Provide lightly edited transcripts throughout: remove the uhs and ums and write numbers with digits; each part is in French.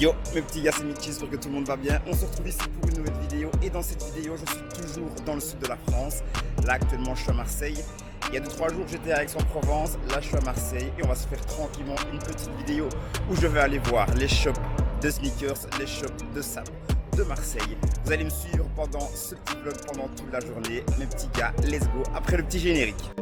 Yo mes petits gars, c'est Mitch, j'espère que tout le monde va bien. On se retrouve ici pour une nouvelle vidéo et dans cette vidéo je suis toujours dans le sud de la France. Là actuellement je suis à Marseille. Il y a 2-3 jours j'étais à Aix-en-Provence, là je suis à Marseille et on va se faire tranquillement une petite vidéo où je vais aller voir les shops de sneakers, les shops de sables de Marseille. Vous allez me suivre pendant ce petit vlog pendant toute la journée. Mes petits gars, let's go après le petit générique.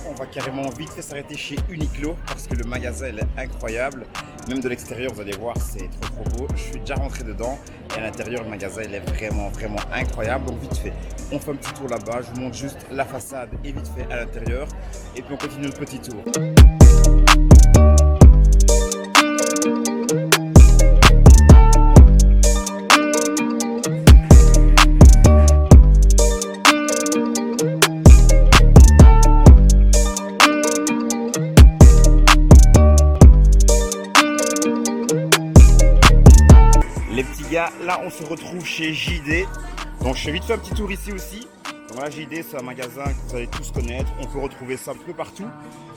On va carrément vite fait s'arrêter chez Uniqlo parce que le magasin il est incroyable. Même de l'extérieur, vous allez voir, c'est trop beau. Je suis déjà rentré dedans et à l'intérieur, le magasin il est vraiment incroyable. Donc vite fait, on fait un petit tour là-bas. Je vous montre juste la façade et vite fait à l'intérieur. Et puis on continue notre petit tour. Là on se retrouve chez JD, donc je fais vite fait un petit tour ici aussi. Donc là JD c'est un magasin que vous allez tous connaître, on peut retrouver ça un peu partout.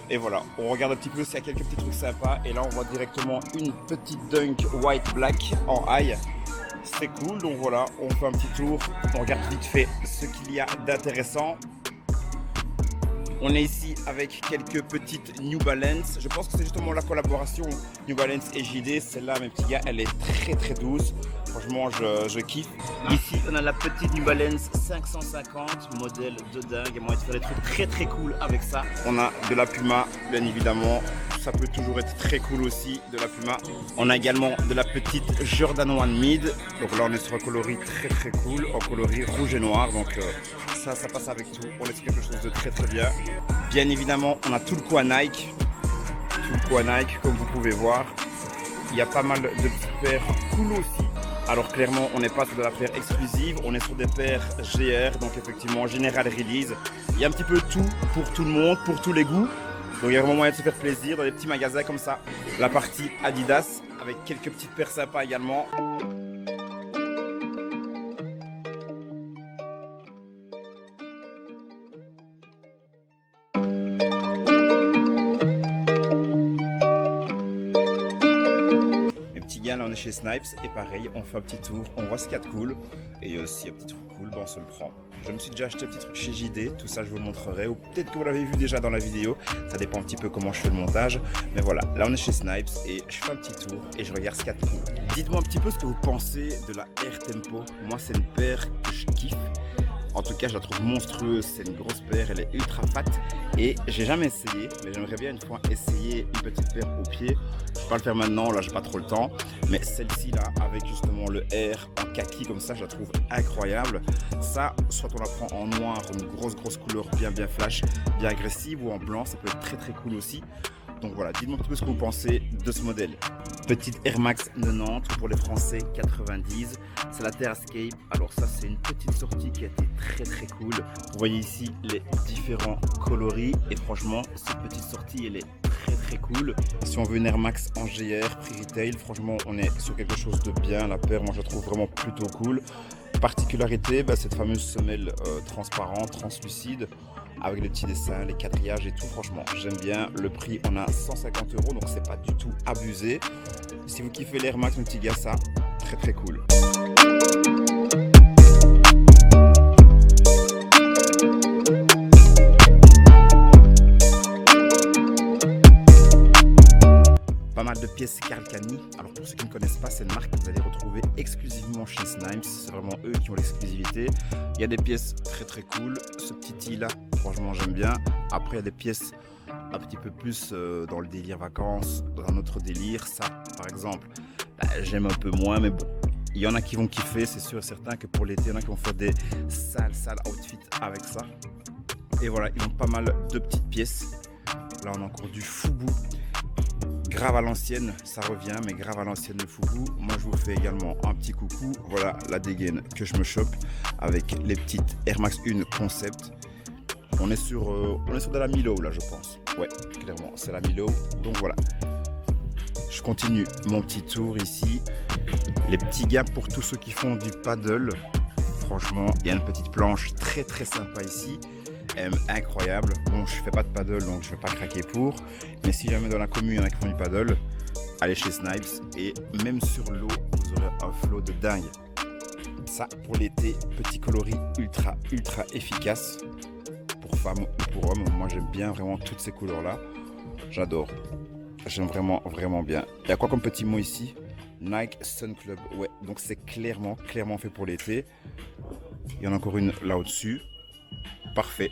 Et voilà, on regarde un petit peu s'il y a quelques petits trucs sympas. Et là on voit directement une petite Dunk White Black en high. C'est cool, donc voilà, on fait un petit tour, on regarde vite fait ce qu'il y a d'intéressant. On est ici avec quelques petites New Balance. Je pense que c'est justement la collaboration New Balance et JD. Celle-là, mes petits gars, elle est très douce. Franchement, je kiffe. Ici, on a la petite New Balance 550, modèle de dingue. Moi, il faut être très cool avec ça. On a de la Puma, bien évidemment. Ça peut toujours être très cool aussi, de la Puma. On a également de la petite Jordan 1 Mid. Donc là, on est sur un coloris très cool, en coloris rouge et noir. Donc ça passe avec tout. On est sur quelque chose de très bien. Bien évidemment, on a tout le coup à Nike. Tout le coup à Nike, comme vous pouvez voir. Il y a pas mal de petites paires cool aussi. Alors clairement, on n'est pas sur de la paire exclusive, on est sur des paires GR, donc effectivement General Release. Il y a un petit peu tout pour tout le monde, pour tous les goûts. Donc il y a vraiment moyen de se faire plaisir dans des petits magasins comme ça. La partie Adidas avec quelques petites paires sympas également. Là on est chez Snipes et pareil on fait un petit tour, on voit ce qu'il y a de cool et aussi un petit truc cool, on se le prend. Je me suis déjà acheté un petit truc chez JD, tout ça je vous le montrerai ou peut-être que vous l'avez vu déjà dans la vidéo, ça dépend un petit peu comment je fais le montage, mais voilà, là on est chez Snipes et je fais un petit tour et je regarde ce qu'il y a de cool. Dites-moi un petit peu ce que vous pensez de la Air Tempo. Moi c'est une paire que je kiffe. En tout cas, je la trouve monstrueuse, c'est une grosse paire, elle est ultra fat et j'ai jamais essayé, mais j'aimerais bien une fois essayer une petite paire au pied. Je peux pas le faire maintenant, là j'ai pas trop le temps, mais celle-ci là, avec justement le R en kaki comme ça, je la trouve incroyable. Ça, soit on la prend en noir, une grosse couleur bien flash, bien agressive, ou en blanc, ça peut être très cool aussi. Donc voilà, dites-moi un petit peu ce que vous pensez de ce modèle. Petite Air Max 90 pour les Français 90, c'est la Terra Escape. Alors ça c'est une petite sortie qui a été très cool. Vous voyez ici les différents coloris et franchement cette petite sortie elle est très cool. Si on veut une Air Max en GR, prix retail, franchement on est sur quelque chose de bien. La paire moi je la trouve vraiment plutôt cool. Particularité, cette fameuse semelle transparente, translucide, avec les petits dessins, les quadrillages et tout, franchement j'aime bien. Le prix on a 150 €, donc c'est pas du tout abusé. Si vous kiffez l'Air Max, mes petits gars, ça très cool. Pas mal de pièces Carl-Cani. Alors pour ceux qui ne connaissent pas, c'est une marque que vous allez retrouver exclusivement chez Snipes. C'est vraiment eux qui ont l'exclusivité. Il y a des pièces très cool. Ce petit tee là, franchement j'aime bien. Après il y a des pièces un petit peu plus dans le délire vacances, dans un autre délire. Ça par exemple, j'aime un peu moins, mais bon. Il y en a qui vont kiffer, c'est sûr et certain que pour l'été, il y en a qui vont faire des sales outfits avec ça. Et voilà, ils ont pas mal de petites pièces. Là on a encore du Fubu. Grave à l'ancienne, ça revient, mais grave à l'ancienne le Fubu. Moi je vous fais également un petit coucou. Voilà la dégaine que je me chope avec les petites Air Max 1 Concept. On est sur de la Milo là, je pense. Ouais, clairement, c'est la Milo. Donc voilà. Je continue mon petit tour ici. Les petits gars pour tous ceux qui font du paddle. Franchement, il y a une petite planche très très sympa ici. Incroyable. Bon, je fais pas de paddle donc je vais pas craquer pour. Mais si jamais dans la commune il y en a qui font du paddle, allez chez Snipes. Et même sur l'eau, vous aurez un flow de dingue. Ça pour l'été, petit coloris ultra efficace. Pour femmes ou pour hommes, moi j'aime bien vraiment toutes ces couleurs là. J'adore. J'aime vraiment bien. Il y a quoi comme petit mot ici? Nike Sun Club. Ouais, donc c'est clairement fait pour l'été. Il y en a encore une là au-dessus. Parfait.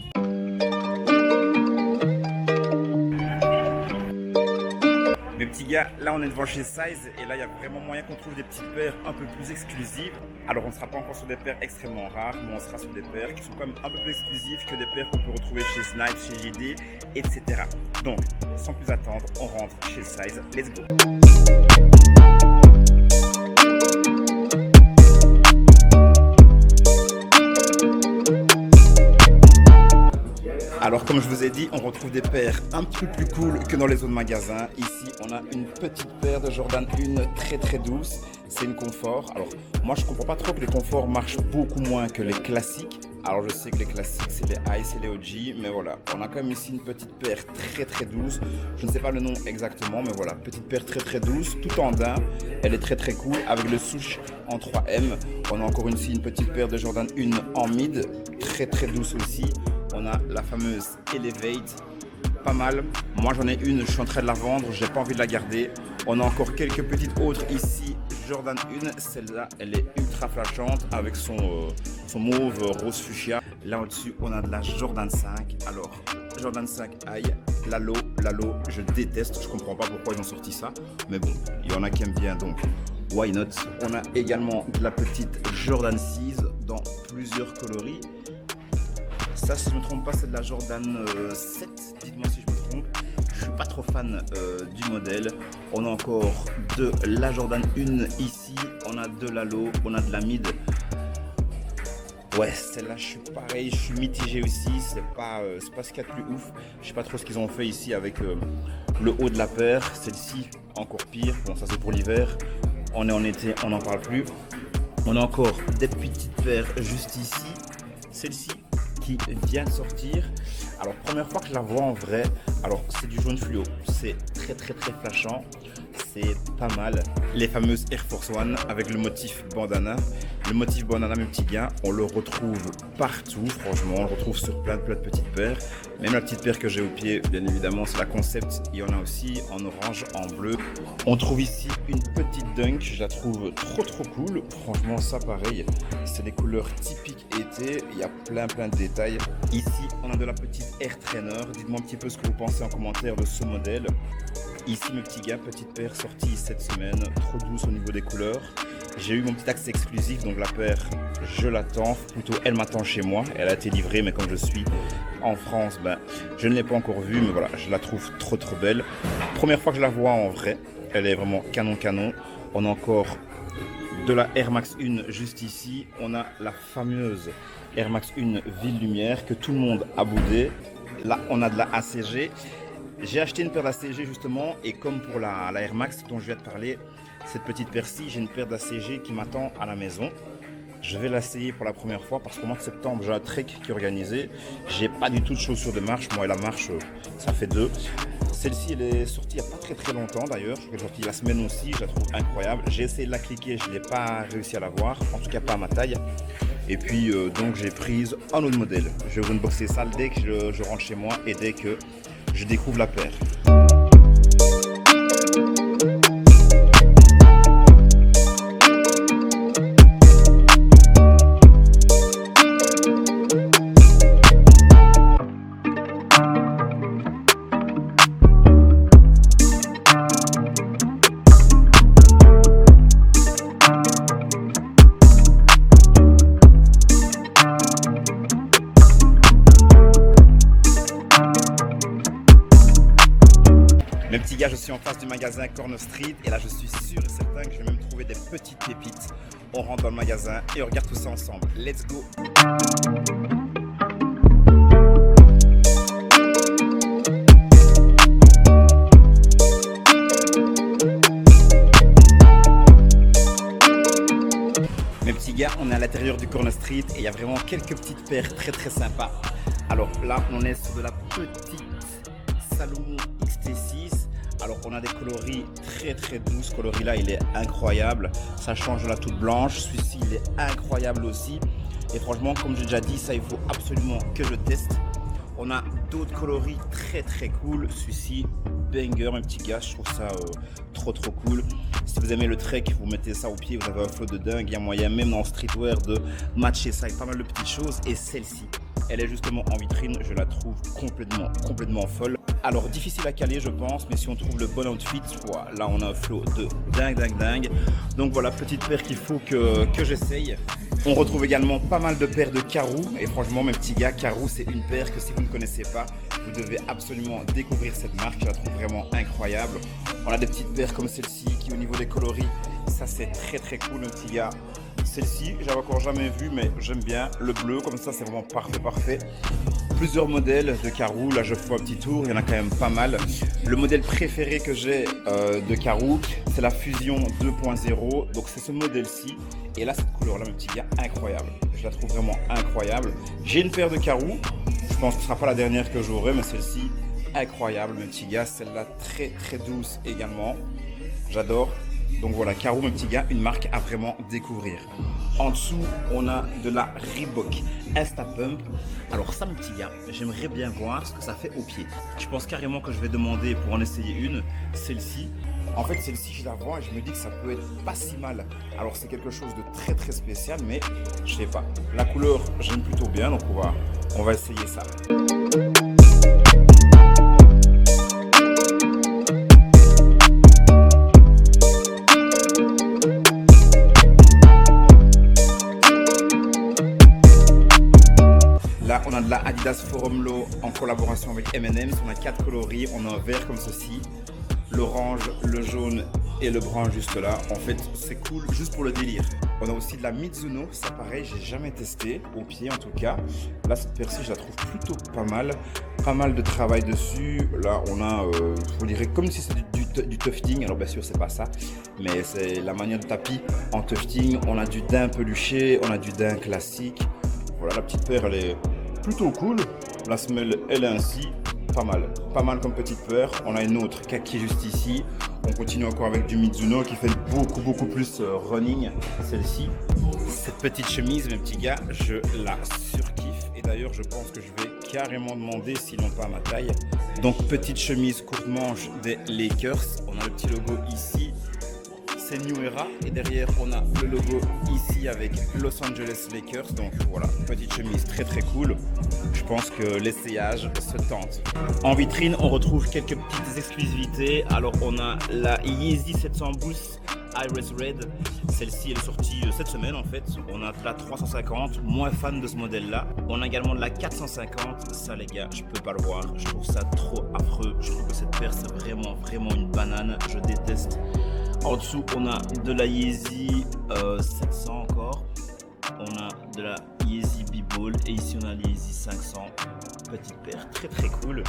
Mes petits gars, là on est devant chez Size et là il y a vraiment moyen qu'on trouve des petites paires un peu plus exclusives. Alors on ne sera pas encore sur des paires extrêmement rares, mais on sera sur des paires qui sont quand même un peu plus exclusives que des paires qu'on peut retrouver chez Snipes, chez JD, etc. Donc, sans plus attendre, on rentre chez Size. Let's go! Alors comme je vous ai dit, on retrouve des paires un petit peu plus cool que dans les autres magasins. Ici, on a une petite paire de Jordan 1 très douce. C'est une confort. Alors moi, je comprends pas trop que les conforts marchent beaucoup moins que les classiques. Alors je sais que les classiques, c'est les High, c'est les OG. Mais voilà, on a quand même ici une petite paire très douce. Je ne sais pas le nom exactement, mais voilà, petite paire très douce, tout en daim. Elle est très cool avec le souche en 3M. On a encore ici une petite paire de Jordan 1 en mid, très douce aussi. On a la fameuse Elevate, pas mal. Moi j'en ai une, je suis en train de la vendre, j'ai pas envie de la garder. On a encore quelques petites autres ici. Jordan 1, celle-là, elle est ultra flashante avec son mauve rose fuchsia. Là au-dessus, on a de la Jordan 5. Alors, Jordan 5 High, Lalo, je déteste, je comprends pas pourquoi ils ont sorti ça. Mais bon, il y en a qui aiment bien, donc why not. On a également de la petite Jordan 6 dans plusieurs coloris. Ça, si je ne me trompe pas, c'est de la Jordan 7. Dites-moi si je me trompe. Je suis pas trop fan du modèle. On a encore de la Jordan 1 ici. On a de la low. On a de la mid. Ouais, celle-là, je suis pareil. Je suis mitigé aussi. C'est pas ce qu'il y a de plus ouf. Je sais pas trop ce qu'ils ont fait ici avec le haut de la paire. Celle-ci, encore pire. Bon, ça c'est pour l'hiver. On est en été, on n'en parle plus. On a encore des petites paires juste ici. Celle-ci qui vient de sortir. Alors première fois que je la vois en vrai, alors c'est du jaune fluo, c'est très flashant, c'est pas mal. Les fameuses Air Force One avec le motif bandana. Le motif bandana, mes petits gars, on le retrouve partout, franchement, on le retrouve sur plein de petites paires. Même la petite paire que j'ai au pied, bien évidemment, c'est la Concept. Il y en a aussi en orange, en bleu. On trouve ici une petite Dunk, je la trouve trop cool. Franchement, ça pareil, c'est des couleurs typiques été. Il y a plein de détails. Ici, on a de la petite Air Trainer. Dites-moi un petit peu ce que vous pensez en commentaire de ce modèle. Ici, mes petits gars, petite paire sortie cette semaine, trop douce au niveau des couleurs. J'ai eu mon petit accès exclusif, donc la paire, je l'attends. Plutôt, elle m'attend chez moi. Elle a été livrée, mais comme je suis en France, ben, je ne l'ai pas encore vue. Mais voilà, je la trouve trop belle. Première fois que je la vois en vrai, elle est vraiment canon. On a encore de la Air Max 1 juste ici. On a la fameuse Air Max 1 Ville Lumière que tout le monde a boudé. Là, on a de la ACG. J'ai acheté une paire d'ACG justement, et comme pour la Air Max dont je viens de parler, cette petite paire-ci, j'ai une paire d'ACG qui m'attend à la maison. Je vais l'essayer pour la première fois parce qu'au mois de septembre, j'ai un trek qui est organisé. J'ai pas du tout de chaussures de marche. Moi et la marche, ça fait deux. Celle-ci, elle est sortie il n'y a pas très longtemps d'ailleurs. Je l'ai sortie la semaine aussi, je la trouve incroyable. J'ai essayé de la cliquer, je n'ai pas réussi à la voir, en tout cas pas à ma taille. Et puis donc j'ai prise un autre modèle. Je vais vous unboxer ça dès que je rentre chez moi et dès que je découvre la paire. Mes petits gars, je suis en face du magasin Corner Street et là je suis sûr et certain que je vais même trouver des petites pépites. On rentre dans le magasin et on regarde tout ça ensemble. Let's go! l'intérieur du Corner Street et il y a vraiment quelques petites paires très sympas. Alors là, on est sur de la petite Salomon XT6. Alors on a des coloris très doux. Ce coloris là il est incroyable. Ça change de la toute blanche. Celui-ci il est incroyable aussi. Et franchement, comme j'ai déjà dit, ça il faut absolument que je teste. On a d'autres coloris très cool. Celui-ci, banger, mes petits gars, je trouve ça trop cool. Si vous aimez le trek, vous mettez ça au pied, vous avez un flow de dingue. Il y a moyen même dans le streetwear de matcher ça avec pas mal de petites choses. Et celle-ci, elle est justement en vitrine, je la trouve complètement folle. Alors difficile à caler je pense, mais si on trouve le bon outfit, voilà, là on a un flow de dingue. Donc voilà, petite paire qu'il faut que j'essaye. On retrouve également pas mal de paires de Karoo. Et franchement mes petits gars, Karoo c'est une paire que si vous ne connaissez pas, vous devez absolument découvrir cette marque. Je la trouve vraiment incroyable. On a des petites paires comme celle-ci qui au niveau des coloris, ça c'est très cool mes petits gars. Celle-ci, j'avais encore jamais vu, mais j'aime bien. Le bleu, comme ça, c'est vraiment parfait. Plusieurs modèles de Karoo. Là, je fais un petit tour. Il y en a quand même pas mal. Le modèle préféré que j'ai de Karoo, c'est la Fusion 2.0. Donc, c'est ce modèle-ci. Et là, cette couleur-là, mes petits gars, incroyable. Je la trouve vraiment incroyable. J'ai une paire de Karoo. Je pense que ce ne sera pas la dernière que j'aurai, mais celle-ci, incroyable, mes petits gars. Celle-là, très douce également. J'adore. Donc voilà, Karoo, mes petits gars, une marque à vraiment découvrir. En dessous, on a de la Reebok Instapump. Alors ça, mes petits gars, j'aimerais bien voir ce que ça fait au pied. Je pense carrément que je vais demander pour en essayer une, celle-ci. En fait, celle-ci, je la vois et je me dis que ça peut être pas si mal. Alors c'est quelque chose de très spécial, mais je sais pas. La couleur, j'aime plutôt bien, donc on va essayer ça. Là, on a de la Adidas Forum Low en collaboration avec M&M's. On a 4 coloris. On a un vert comme ceci, l'orange, le jaune et le brun juste là. En fait, c'est cool juste pour le délire. On a aussi de la Mizuno. Ça, pareil, j'ai jamais testé au pied en tout cas. Là, cette paire-ci, je la trouve plutôt pas mal. Pas mal de travail dessus. Là, on a, on dirait comme si c'était du tufting. Alors bien sûr, c'est pas ça, mais c'est la manière de tapis en tufting. On a du daim peluché, on a du daim classique. Voilà, la petite paire, elle est plutôt cool. La semelle, elle est ainsi. Pas mal comme petite paire. On a une autre qui est juste ici. On continue encore avec du Mizuno qui fait beaucoup plus running. Celle-ci. Cette petite chemise, mes petits gars, je la surkiffe. Et d'ailleurs, je pense que je vais carrément demander s'ils n'ont pas à ma taille. Donc, petite chemise courte manche des Lakers. On a le petit logo ici. C'est New Era et derrière on a le logo ici avec Los Angeles Lakers. Donc voilà, petite chemise très cool. Je pense que l'essayage se tente. En vitrine, on retrouve quelques petites exclusivités. Alors on a la Yeezy 700 Boost Iris Red. Celle-ci elle est sortie cette semaine en fait. On a la 350, moins fan de ce modèle là. On a également de la 450. Ça les gars, je peux pas le voir. Je trouve ça trop affreux. Je trouve que cette paire c'est vraiment une banane. Je déteste. En dessous, on a de la Yeezy 700 encore. On a de la Yeezy B-Ball. Et ici, on a la Yeezy 500. Petite paire très cool.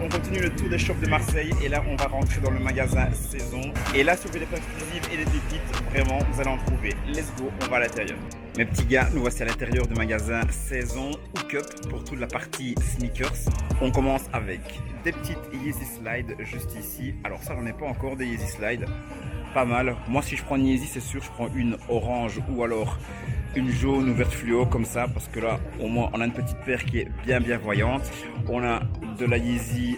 On continue le tour des shops de Marseille et là on va rentrer dans le magasin Saison. Et là si vous voulez des exclusives et des pépites, vraiment vous allez en trouver. Let's go, on va à l'intérieur. Mes petits gars, nous voici à l'intérieur du magasin Saison Hookup pour toute la partie sneakers. On commence avec des petites Yeezy Slide juste ici. Alors ça j'en ai pas encore des Yeezy Slide. Pas mal. Moi si je prends une Yeezy c'est sûr je prends une orange ou alors une jaune ou verte fluo comme ça parce que là au moins on a une petite paire qui est bien voyante. On a de la Yeezy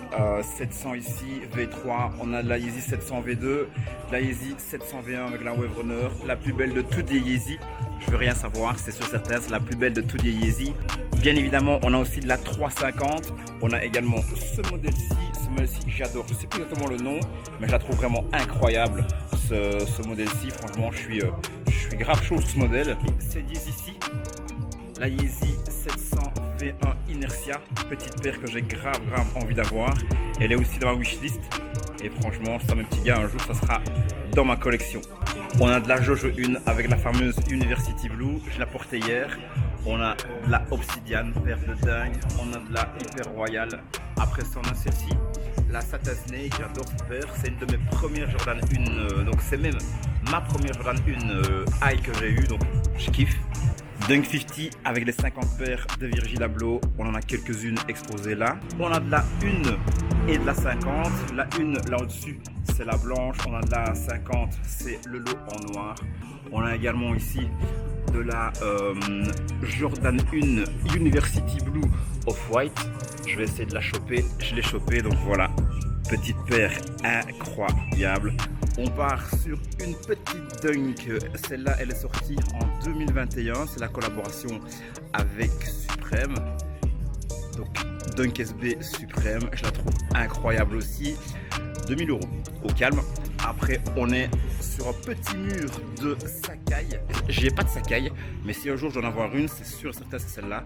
700 ici V3, on a de la Yeezy 700 V2, la Yeezy 700 V1 avec la Wave Runner, la plus belle de toutes les Yeezy. Je veux rien savoir, c'est sûr certain, c'est la plus belle de toutes les Yeezy. Bien évidemment on a aussi de la 350, on a également ce modèle-ci j'adore, je sais plus exactement le nom mais je la trouve vraiment incroyable ce modèle-ci. Franchement je suis grave chaud sur ce modèle. C'est Yeezy ici, la Yeezy 700 trouvé un Inertia, petite paire que j'ai grave envie d'avoir. Elle est aussi dans ma wishlist. Et franchement, ça mes petits gars, un jour ça sera dans ma collection. On a de la Jojo 1 avec la fameuse University Blue, je l'ai portée hier. On a de la Obsidian, paire de dingue. On a de la Hyper Royal. Après ça, on a celle-ci, la Satan Snake, j'adore cette paire. C'est une de mes premières Jordan 1, donc c'est même ma première Jordan 1 high que j'ai eu, donc je kiffe. Dunk 50 avec les 50 paires de Virgil Abloh, on en a quelques-unes exposées là. On a de la 1 et de la 50. La 1 là au-dessus, c'est la blanche. On a de la 50, c'est le lot en noir. On a également ici de la Jordan 1 University Blue Off-White. Je vais essayer de la choper. Je l'ai chopée, donc voilà. Petite paire incroyable. On part sur une petite Dunk. Celle-là, elle est sortie en 2021. C'est la collaboration avec Supreme. Donc, Dunk SB Supreme. Je la trouve incroyable aussi. 2000 € au calme. Après, on est sur un petit mur de Sacai. J'ai pas de Sacai, mais si un jour je dois en avoir une, c'est sûr, certain, c'est celle-là.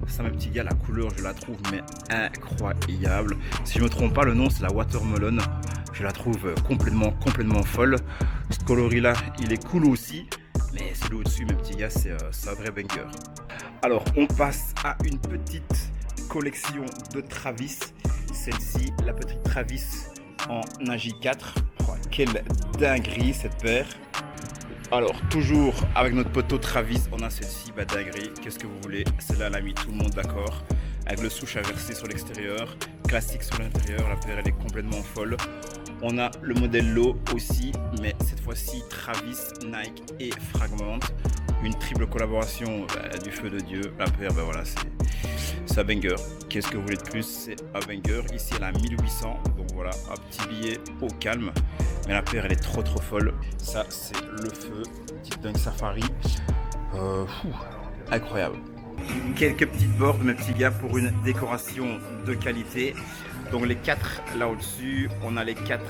Ça, mes petits gars, la couleur, je la trouve mais incroyable. Si je me trompe pas, le nom c'est la Watermelon. Je la trouve complètement folle. Ce coloris-là, il est cool aussi, mais celui au-dessus, mes petits gars, c'est un vrai banger. Alors, on passe à une petite collection de Travis. Celle-ci, la petite Travis en AJ4. Oh, quelle dinguerie cette paire. Alors, toujours avec notre poteau Travis, on a celle-ci, bah dinguerie, qu'est-ce que vous voulez, celle-là elle a mis tout le monde d'accord, avec le souche inversé sur l'extérieur, classique sur l'intérieur, la paire elle est complètement folle. On a le modèle Low aussi, mais cette fois-ci Travis, Nike et Fragment, une triple collaboration du feu de Dieu, la paire, ben voilà, c'est un banger. Qu'est-ce que vous voulez de plus, c'est un banger. Ici elle a 1800, donc voilà, un petit billet au calme. Mais la paire elle est trop folle. Ça c'est le feu, petite Dunk Safari. Incroyable. Quelques petites boards mes petits gars pour une décoration de qualité. Donc les 4 là au-dessus, on a les 4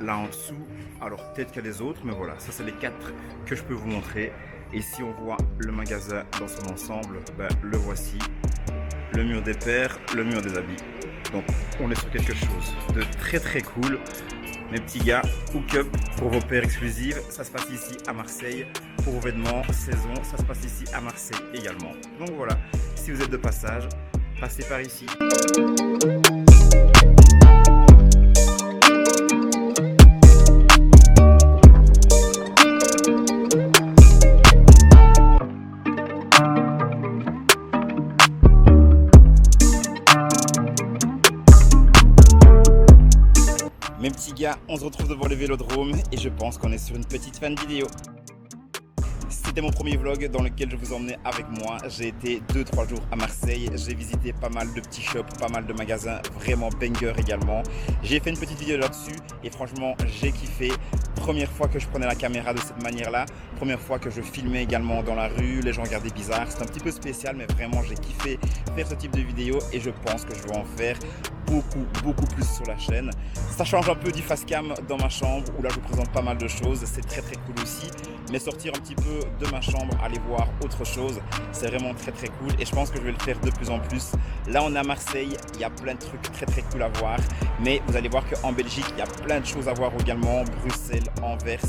là en dessous. Alors peut-être qu'il y a les autres, mais voilà, ça c'est les 4 que je peux vous montrer. Et si on voit le magasin dans son ensemble, ben, le voici. Le mur des paires, le mur des habits. Donc on est sur quelque chose de très cool. Mes petits gars, hook up pour vos paires exclusives, ça se passe ici à Marseille. Pour vos vêtements saison, ça se passe ici à Marseille également. Donc voilà, si vous êtes de passage, passez par ici. Mes petits gars, on se retrouve devant le vélodrome et je pense qu'on est sur une petite fin de vidéo. C'était mon premier vlog dans lequel je vous emmenais avec moi. J'ai été 2-3 jours à Marseille, j'ai visité pas mal de petits shops, pas mal de magasins, vraiment banger également. J'ai fait une petite vidéo là-dessus et franchement j'ai kiffé. Première fois que je prenais la caméra de cette manière-là, première fois que je filmais également dans la rue, les gens regardaient bizarre. C'est un petit peu spécial mais vraiment j'ai kiffé faire ce type de vidéo et je pense que je vais en faire beaucoup plus sur la chaîne. Ça change un peu du face cam dans ma chambre où là je vous présente pas mal de choses, c'est très cool aussi. Mais sortir un petit peu de ma chambre, aller voir autre chose, c'est vraiment très cool et je pense que je vais le faire de plus en plus. Là on est à Marseille, il y a plein de trucs très cool à voir, mais vous allez voir qu'en Belgique il y a plein de choses à voir également, Bruxelles, Anvers,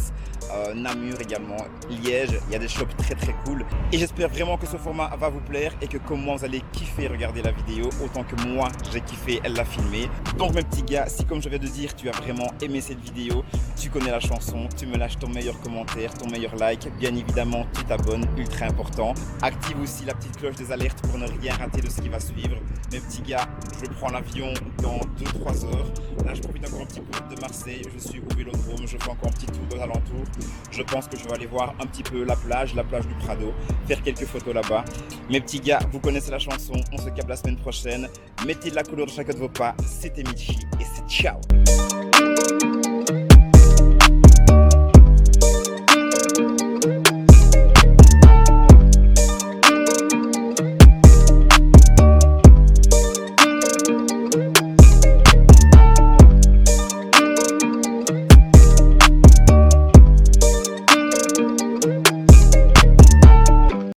Namur également, Liège, il y a des shops très cool et j'espère vraiment que ce format va vous plaire et que comme moi vous allez kiffer regarder la vidéo autant que moi j'ai kiffé la filmer. Donc mes petits gars, si comme je viens de dire tu as vraiment aimé cette vidéo, tu connais la chanson, tu me lâches ton meilleur commentaire, ton meilleur like, bien évidemment tu t'abonnes, ultra important. Active aussi la petite cloche des alertes pour ne rien rater de ce qui va suivre. Mes petits gars, je prends l'avion dans 2-3 heures. Là je profite encore un petit peu de Marseille, je suis au vélodrome, je fais encore un petit tour aux alentours. Je pense que je vais aller voir un petit peu la plage du Prado, faire quelques photos là-bas. Mes petits gars, vous connaissez la chanson, on se capte la semaine prochaine. Mettez de la couleur de chacun de vos pas, c'était Michi et c'est ciao.